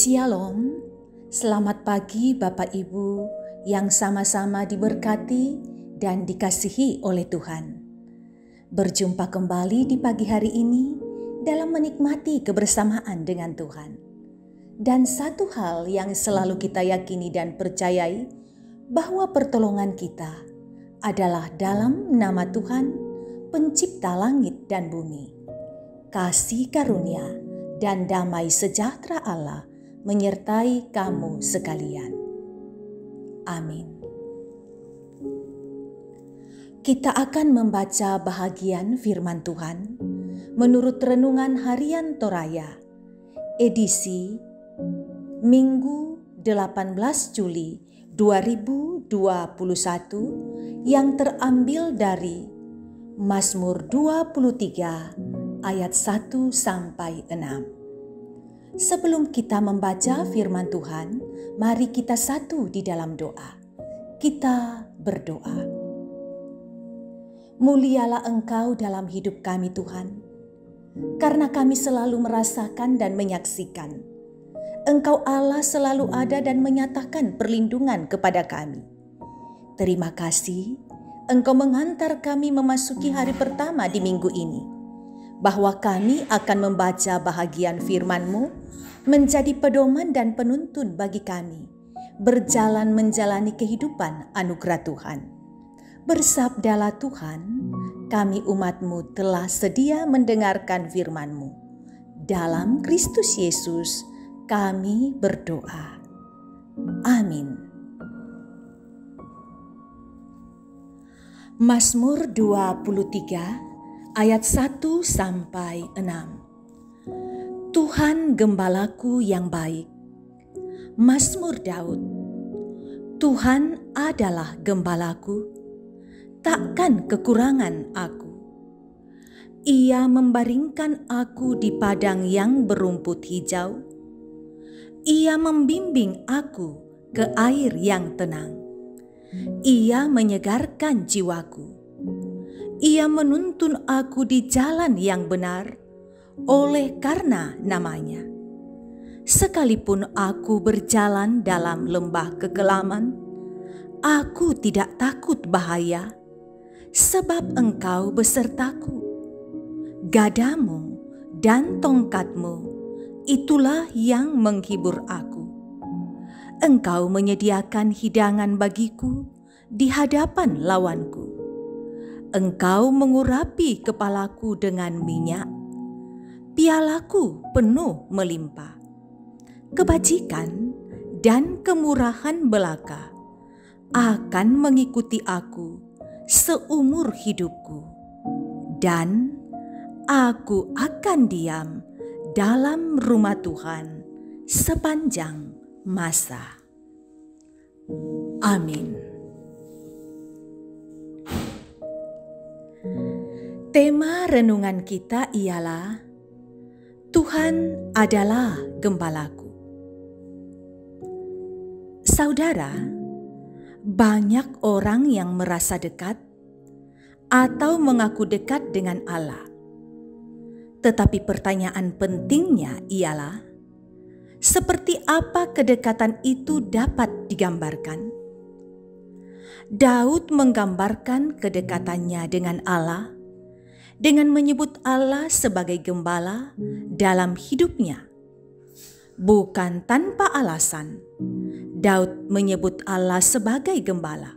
Shalom, selamat pagi Bapak Ibu yang sama-sama diberkati dan dikasihi oleh Tuhan. Berjumpa kembali di pagi hari ini dalam menikmati kebersamaan dengan Tuhan. Dan satu hal yang selalu kita yakini dan percayai, bahwa pertolongan kita adalah dalam nama Tuhan, pencipta langit dan bumi. Kasih karunia dan damai sejahtera Allah menyertai kamu sekalian. Amin. Kita akan membaca bahagian firman Tuhan menurut Renungan Harian Toraya, edisi Minggu 18 Juli 2021 yang terambil dari Mazmur 23 ayat 1 sampai 6. Sebelum kita membaca firman Tuhan, mari kita satu di dalam doa. Kita berdoa. Mulialah Engkau dalam hidup kami Tuhan, karena kami selalu merasakan dan menyaksikan Engkau Allah selalu ada dan menyatakan perlindungan kepada kami. Terima kasih Engkau mengantar kami memasuki hari pertama di minggu ini, bahwa kami akan membaca bahagian firman-Mu menjadi pedoman dan penuntun bagi kami berjalan menjalani kehidupan anugerah Tuhan. Bersabdalah Tuhan, kami umat-Mu telah sedia mendengarkan firman-Mu. Dalam Kristus Yesus kami berdoa. Amin. Mazmur 23 ayat 1 sampai 6. Tuhan gembalaku yang baik. Mazmur Daud. Tuhan adalah gembalaku, takkan kekurangan aku. Ia membaringkan aku di padang yang berumput hijau. Ia membimbing aku ke air yang tenang. Ia menyegarkan jiwaku. Ia menuntun aku di jalan yang benar oleh karena namanya. Sekalipun aku berjalan dalam lembah kekelaman, aku tidak takut bahaya, sebab Engkau besertaku. Gadamu dan tongkatmu, itulah yang menghibur aku. Engkau menyediakan hidangan bagiku di hadapan lawanku. Engkau mengurapi kepalaku dengan minyak, pialaku penuh melimpah. Kebajikan dan kemurahan belaka akan mengikuti aku seumur hidupku, dan aku akan diam dalam rumah Tuhan sepanjang masa. Amin. Tema renungan kita ialah Tuhan adalah gembalaku. Saudara, banyak orang yang merasa dekat atau mengaku dekat dengan Allah. Tetapi pertanyaan pentingnya ialah, seperti apa kedekatan itu dapat digambarkan? Daud menggambarkan kedekatannya dengan Allah dengan menyebut Allah sebagai gembala dalam hidupnya. Bukan tanpa alasan, Daud menyebut Allah sebagai gembala.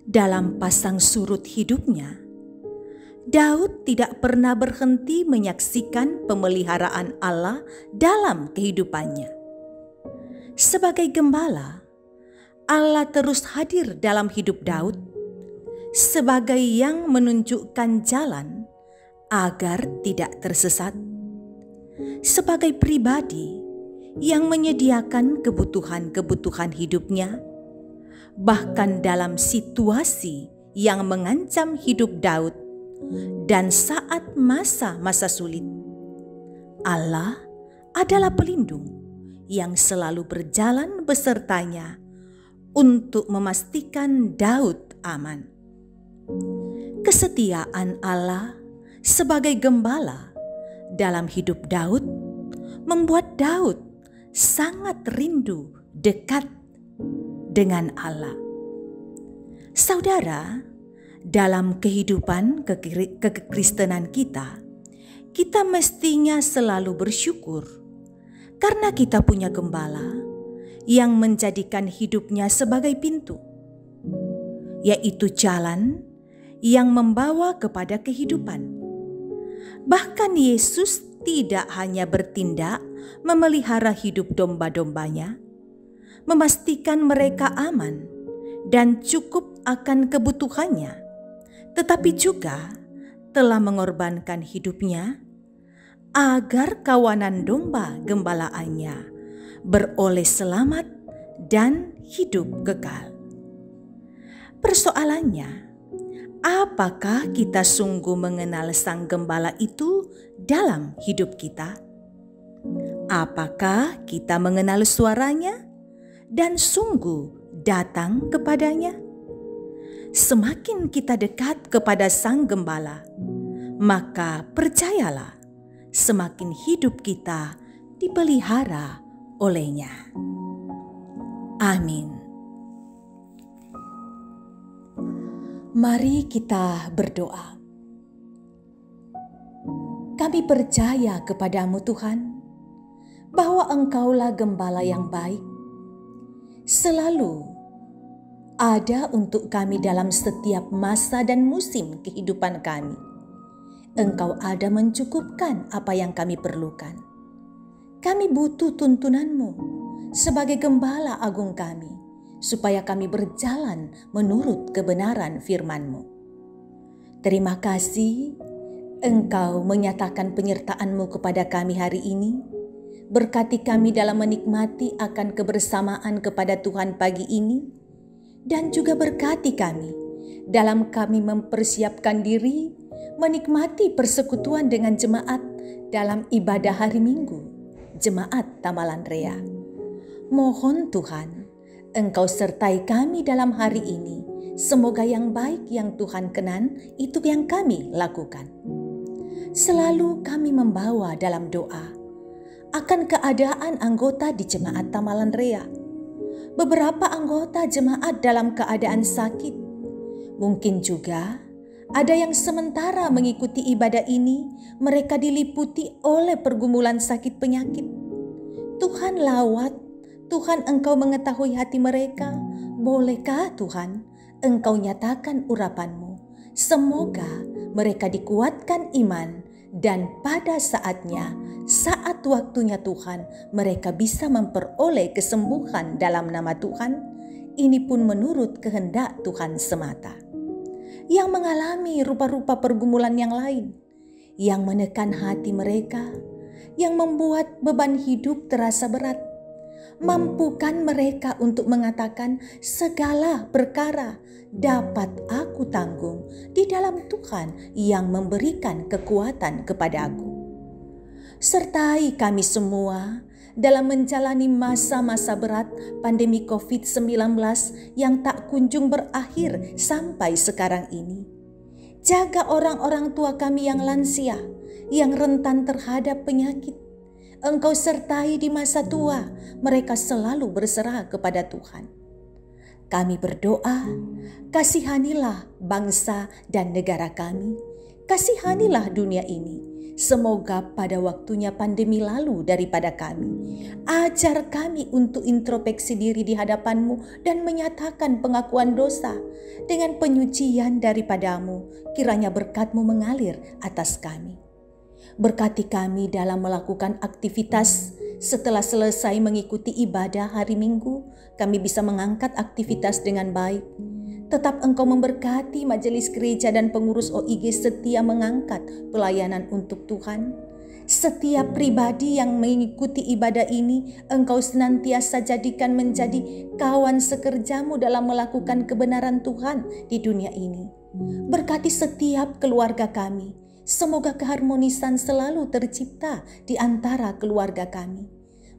Dalam pasang surut hidupnya, Daud tidak pernah berhenti menyaksikan pemeliharaan Allah dalam kehidupannya. Sebagai gembala, Allah terus hadir dalam hidup Daud sebagai yang menunjukkan jalan agar tidak tersesat, sebagai pribadi yang menyediakan kebutuhan-kebutuhan hidupnya, bahkan dalam situasi yang mengancam hidup Daud dan saat masa-masa sulit. Allah adalah pelindung yang selalu berjalan besertanya untuk memastikan Daud aman. Kesetiaan Allah sebagai gembala dalam hidup Daud membuat Daud sangat rindu dekat dengan Allah. Saudara, dalam kehidupan kekristenan kita mestinya selalu bersyukur karena kita punya gembala yang menjadikan hidupnya sebagai pintu, yaitu jalan yang membawa kepada kehidupan. Bahkan Yesus tidak hanya bertindak memelihara hidup domba-dombanya, memastikan mereka aman dan cukup akan kebutuhannya, tetapi juga telah mengorbankan hidupnya agar kawanan domba gembalaannya beroleh selamat dan hidup kekal. Persoalannya, apakah kita sungguh mengenal Sang Gembala itu dalam hidup kita? Apakah kita mengenal suaranya dan sungguh datang kepadanya? Semakin kita dekat kepada Sang Gembala, maka percayalah, semakin hidup kita dipelihara olehnya. Amin. Mari kita berdoa. Kami percaya kepadamu Tuhan, bahwa Engkaulah Gembala yang baik, selalu ada untuk kami dalam setiap masa dan musim kehidupan kami. Engkau ada mencukupkan apa yang kami perlukan. Kami butuh tuntunan-Mu sebagai Gembala Agung kami, supaya kami berjalan menurut kebenaran firman-Mu. Terima kasih Engkau menyatakan penyertaan-Mu kepada kami hari ini. Berkati kami dalam menikmati akan kebersamaan kepada Tuhan pagi ini, dan juga berkati kami dalam kami mempersiapkan diri menikmati persekutuan dengan jemaat dalam ibadah hari Minggu, Jemaat Tamalan Rea. Mohon Tuhan, Engkau sertai kami dalam hari ini. Semoga yang baik yang Tuhan kenan itu yang kami lakukan. Selalu kami membawa dalam doa akan keadaan anggota di Jemaat Tamalan Rea. Beberapa anggota jemaat dalam keadaan sakit. Mungkin juga ada yang sementara mengikuti ibadah ini, mereka diliputi oleh pergumulan sakit penyakit. Tuhan lawat, Tuhan Engkau mengetahui hati mereka. Bolehkah Tuhan Engkau nyatakan urapan-Mu? Semoga mereka dikuatkan iman, dan pada saatnya, saat waktunya Tuhan, mereka bisa memperoleh kesembuhan dalam nama Tuhan. Ini pun menurut kehendak Tuhan semata. Yang mengalami rupa-rupa pergumulan yang lain, yang menekan hati mereka, yang membuat beban hidup terasa berat. Mampukan mereka untuk mengatakan segala perkara dapat aku tanggung di dalam Tuhan yang memberikan kekuatan kepada aku. Sertai kami semua dalam menjalani masa-masa berat pandemi COVID-19 yang tak kunjung berakhir sampai sekarang ini. Jaga orang-orang tua kami yang lansia, yang rentan terhadap penyakit. Engkau sertai di masa tua, mereka selalu berserah kepada Tuhan. Kami berdoa, kasihanilah bangsa dan negara kami, kasihanilah dunia ini. Semoga pada waktunya pandemi lalu daripada kami. Ajar kami untuk introspeksi diri di hadapan-Mu dan menyatakan pengakuan dosa. Dengan penyucian daripada-Mu, kiranya berkat-Mu mengalir atas kami. Berkati kami dalam melakukan aktivitas. Setelah selesai mengikuti ibadah hari Minggu, kami bisa mengangkat aktivitas dengan baik. Tetap Engkau memberkati majelis gereja dan pengurus OIG setia mengangkat pelayanan untuk Tuhan. Setiap pribadi yang mengikuti ibadah ini, Engkau senantiasa jadikan menjadi kawan sekerja-Mu dalam melakukan kebenaran Tuhan di dunia ini. Berkati setiap keluarga kami. Semoga keharmonisan selalu tercipta di antara keluarga kami.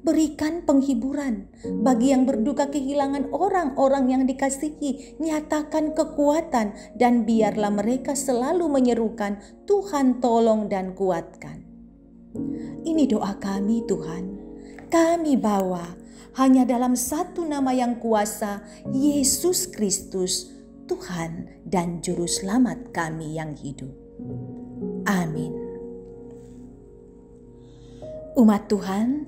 Berikan penghiburan bagi yang berduka kehilangan orang-orang yang dikasihi. Nyatakan kekuatan dan biarlah mereka selalu menyerukan, Tuhan tolong dan kuatkan. Ini doa kami Tuhan. kami bawa hanya dalam satu nama yang kuasa, Yesus Kristus, Tuhan dan Juru Selamat kami yang hidup. Amin. Umat Tuhan,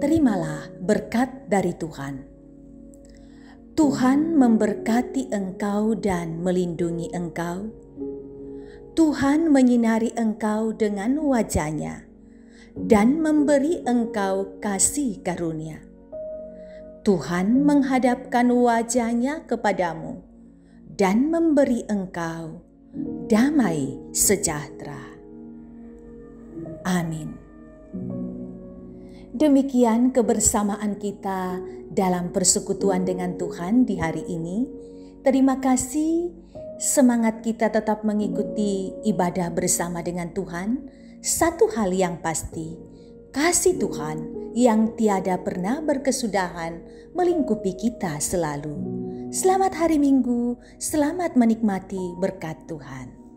terimalah berkat dari Tuhan. Tuhan memberkati engkau dan melindungi engkau. Tuhan menyinari engkau dengan wajah-Nya dan memberi engkau kasih karunia. Tuhan menghadapkan wajah-Nya kepadamu dan memberi engkau damai sejahtera. Amin. Demikian kebersamaan kita dalam persekutuan dengan Tuhan di hari ini. Terima kasih, semangat kita tetap mengikuti ibadah bersama dengan Tuhan. Satu hal yang pasti, kasih Tuhan yang tiada pernah berkesudahan melingkupi kita selalu. Selamat hari Minggu, selamat menikmati berkat Tuhan.